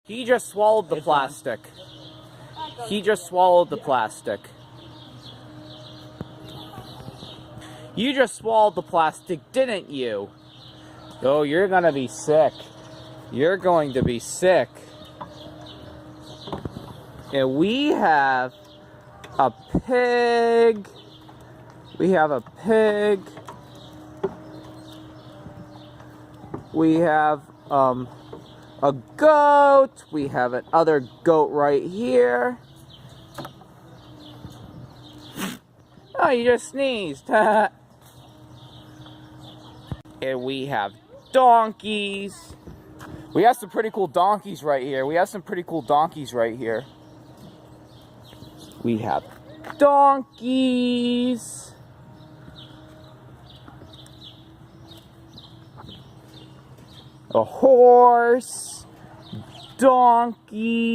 He just swallowed the plastic. He just swallowed the plastic. You just swallowed the plastic, didn't you? Oh, you're gonna be sick. You're going to be sick. And we have a pig. We have a pig. We have a goat. We have another goat right here. Oh, you just sneezed. And we have donkeys. We have some pretty cool donkeys right here. We have donkeys. A horse. Donkeys.